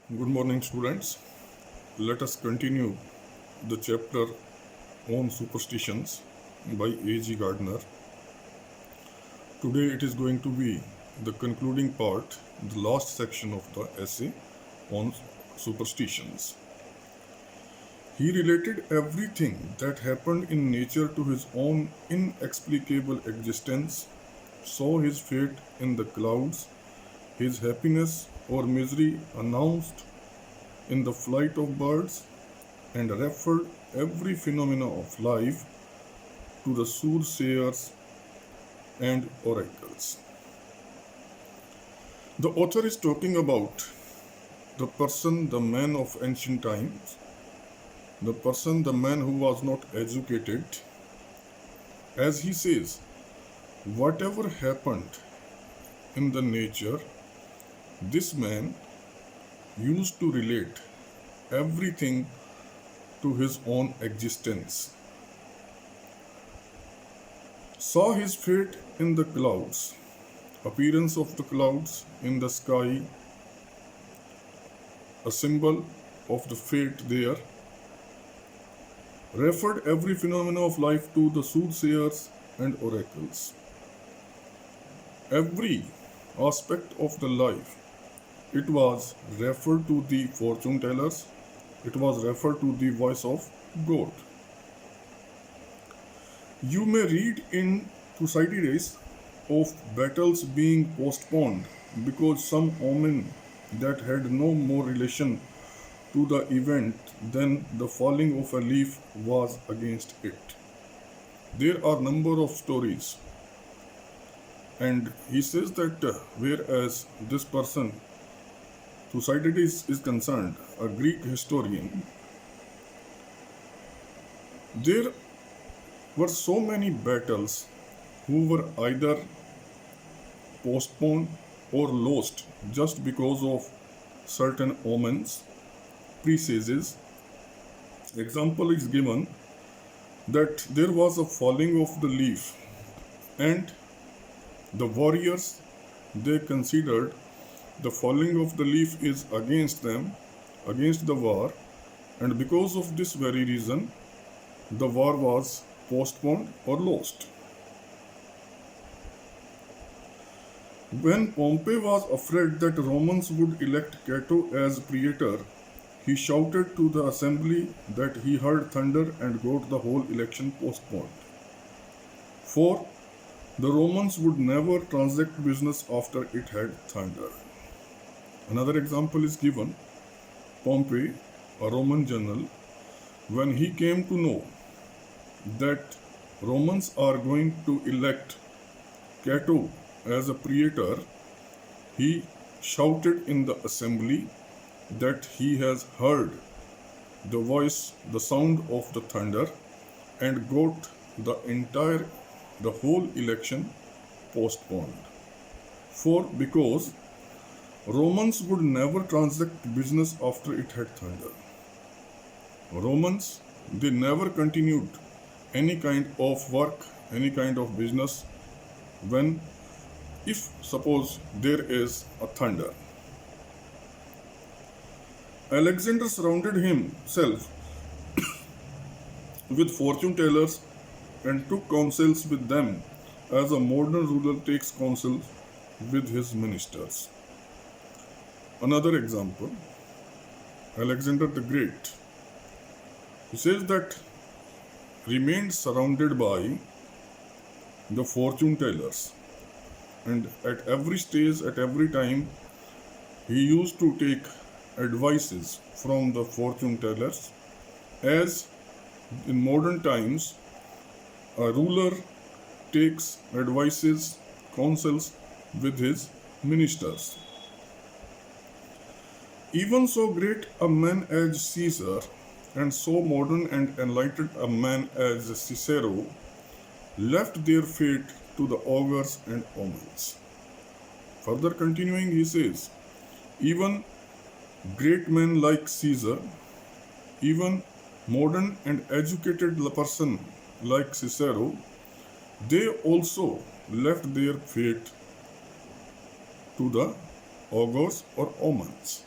Good morning, students. Let us continue the chapter on superstitions by A.G. Gardner. Today it is going to be the concluding part, the last section of the essay on superstitions. He related everything that happened in nature to his own inexplicable existence, saw his fate in the clouds, his happiness or misery announced in the flight of birds, and referred every phenomena of life to the soothsayers and oracles. The author is talking about the person, the man of ancient times, the person, the man who was not educated. As he says, whatever happened in the nature, this man used to relate everything to his own existence. Saw his fate in the clouds, appearance of the clouds in the sky, a symbol of the fate there, referred every phenomena of life to the soothsayers and oracles. Every aspect of the life, it was referred to the fortune tellers, it was referred to the voice of God. You may read in Thucydides of battles being postponed because some omen that had no more relation to the event than the falling of a leaf was against it. There are number of stories, and he says that whereas this person, Thucydides is concerned, a Greek historian, there were so many battles who were either postponed or lost just because of certain omens, presages. Example is given that there was a falling of the leaf, and the warriors, they considered the falling of the leaf is against them, against the war, and because of this very reason, the war was postponed or lost. When Pompey was afraid that Romans would elect Cato as praetor, he shouted to the assembly that he heard thunder and got the whole election postponed. For the Romans would never transact business after it had thunder. Another example is given. Pompey, a Roman general, when he came to know that Romans are going to elect Cato as a praetor, he shouted in the assembly that he has heard the voice, the sound of the thunder, and got the whole election postponed. For because Romans would never transact business after it had thunder. Romans, they never continued any kind of work, any kind of business when, if suppose there is a thunder. Alexander surrounded himself with fortune tellers and took counsels with them as a modern ruler takes counsel with his ministers. Another example, Alexander the Great, he says that remained surrounded by the fortune tellers, and at every stage, at every time, he used to take advices from the fortune tellers, as in modern times a ruler takes advices, counsels with his ministers. Even so great a man as Caesar and so modern and enlightened a man as Cicero left their fate to the augurs and omens. Further continuing, he says, even great men like Caesar, even modern and educated person like Cicero, they also left their fate to the augurs or omens.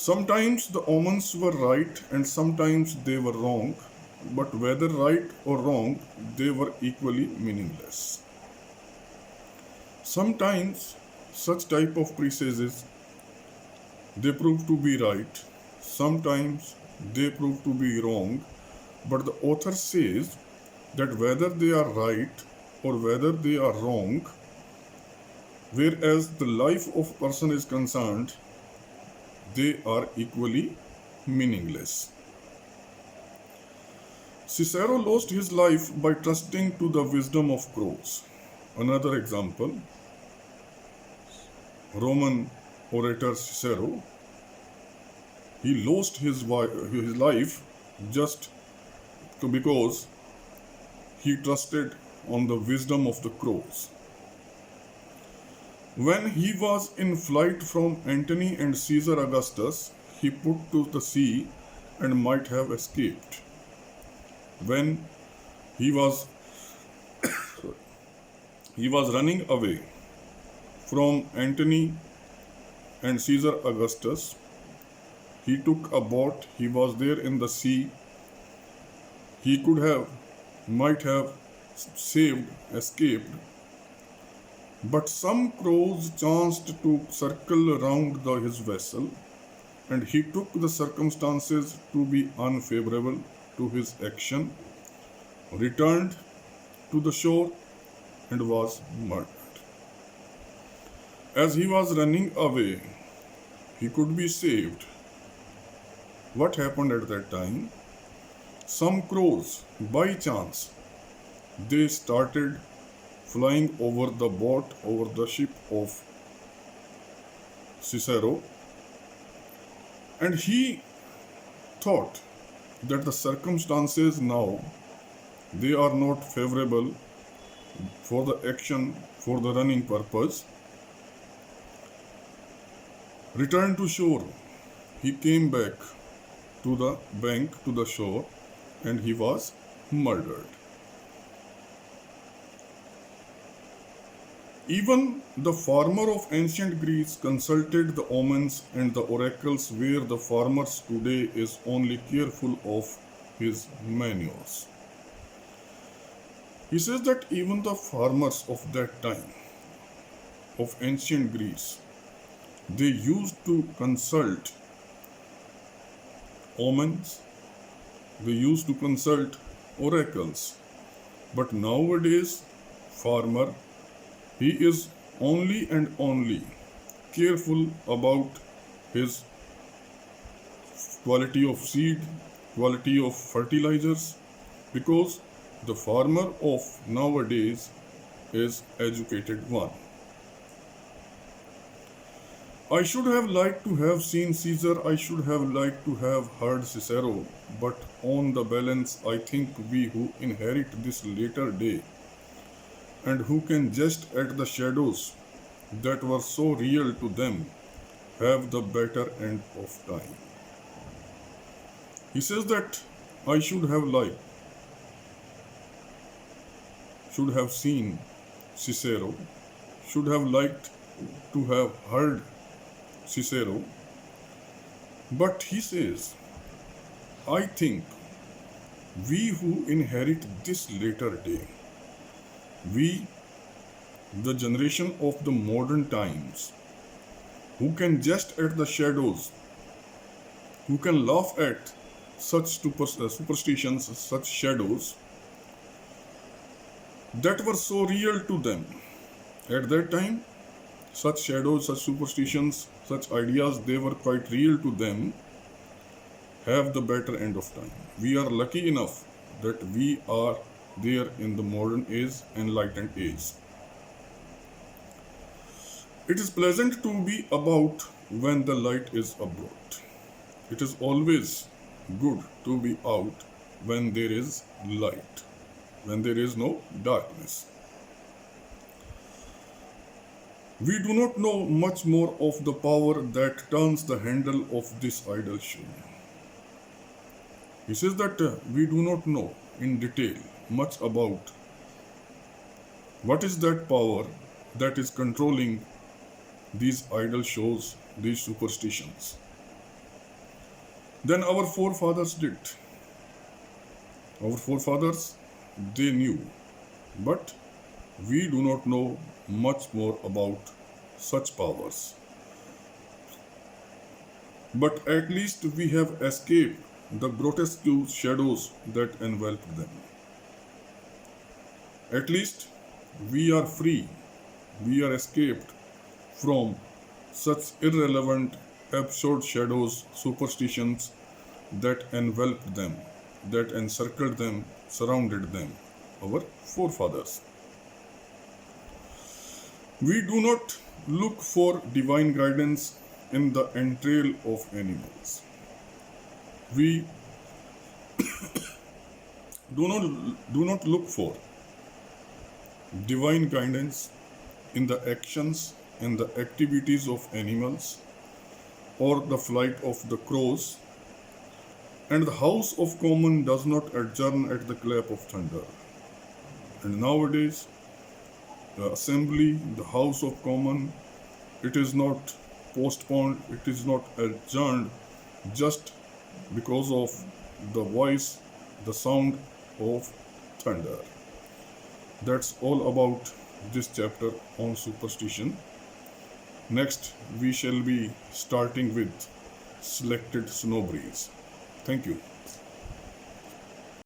Sometimes the omens were right and sometimes they were wrong, but whether right or wrong, they were equally meaningless. Sometimes such type of presages they prove to be right, sometimes they prove to be wrong, but the author says that whether they are right or whether they are wrong, whereas the life of a person is concerned, they are equally meaningless. Cicero lost his life by trusting to the wisdom of crows. Another example, Roman orator Cicero, he lost his life just because he trusted on the wisdom of the crows. When he was in flight from Antony and Caesar Augustus, he put to the sea and might have escaped. When he was he was running away from Antony and Caesar Augustus, he took a boat, he was there in the sea, he might have saved, escaped, but some crows chanced to circle around his vessel, and he took the circumstances to be unfavorable to his action, returned to the shore, and was murdered. As he was running away, he could be saved. What happened at that time? Some crows, by chance, they started flying over the boat, over the ship of Cicero, and he thought that the circumstances now they are not favorable for the action, for the running purpose. Returned to shore, he came back to the bank, to the shore, and he was murdered. Even the farmer of ancient Greece consulted the omens and the oracles, where the farmers today is only careful of his manures. He says that even the farmers of that time, of ancient Greece, they used to consult omens, they used to consult oracles. But nowadays, farmer, he is only and only careful about his quality of seed, quality of fertilizers, because the farmer of nowadays is educated one. I should have liked to have seen Caesar, I should have liked to have heard Cicero, but on the balance, I think we who inherit this later day and who can jest at the shadows that were so real to them have the better end of time. He says that I should have seen Cicero, should have liked to have heard Cicero, but he says, I think we who inherit this later day, we, the generation of the modern times, who can jest at the shadows, who can laugh at such superstitions, such shadows that were so real to them. At that time, such shadows, such superstitions, such ideas, they were quite real to them, have the better end of time. We are lucky enough that we are there in the modern age, enlightened age. It is pleasant to be about when the light is abroad. It is always good to be out when there is light, when there is no darkness. We do not know much more of the power that turns the handle of this idol shoe. He says that we do not know in detail much about what is that power that is controlling these idol shows, these superstitions. Then our forefathers did. Our forefathers, they knew, but we do not know much more about such powers. But at least we have escaped the grotesque shadows that enveloped them. At least we are free, we are escaped from such irrelevant, absurd shadows, superstitions that enveloped them, that encircled them, surrounded them, our forefathers. We do not look for divine guidance in the entrail of animals. We do not look for divine guidance in the actions and the activities of animals or the flight of the crows, and the House of Commons does not adjourn at the clap of thunder. And nowadays, the Assembly, the House of Commons, it is not postponed, it is not adjourned just because of the voice, the sound of thunder. That's all about this chapter on superstition. Next, we shall be starting with selected snow breeze. Thank you.